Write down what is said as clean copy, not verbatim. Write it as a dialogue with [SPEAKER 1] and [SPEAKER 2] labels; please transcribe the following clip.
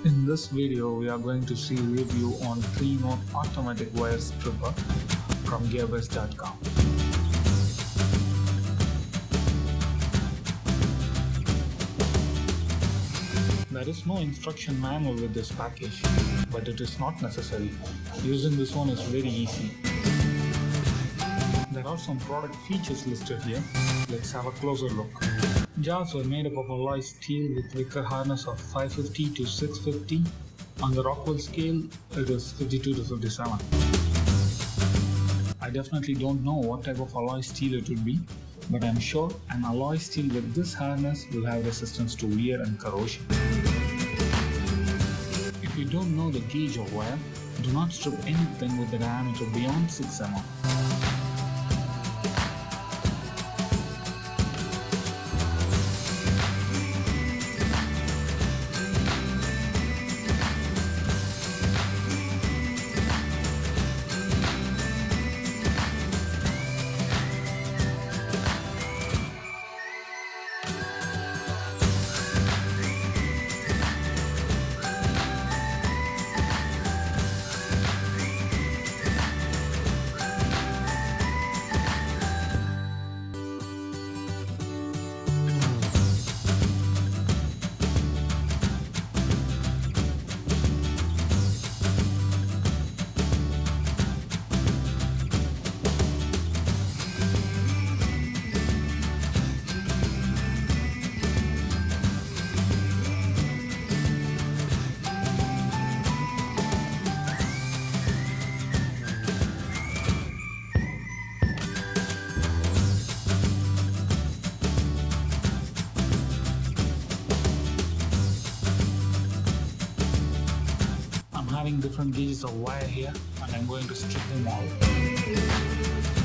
[SPEAKER 1] In this video, we are going to see a review on 3-mode automatic wire stripper from gearbest.com. There is no instruction manual with this package, but it is not necessary. Using this one is very easy. There are some product features listed here. Let's have a closer look. Jars were made up of alloy steel with wicker harness of 550 to 650. On the Rockwell scale, it is 52 to 57. I definitely don't know what type of alloy steel it would be, but I'm sure an alloy steel with this harness will have resistance to wear and corrosion. If you don't know the gauge of wire, do not strip anything with a diameter beyond 6 mm. I'm having different gauges of wire here, and I'm going to strip them all.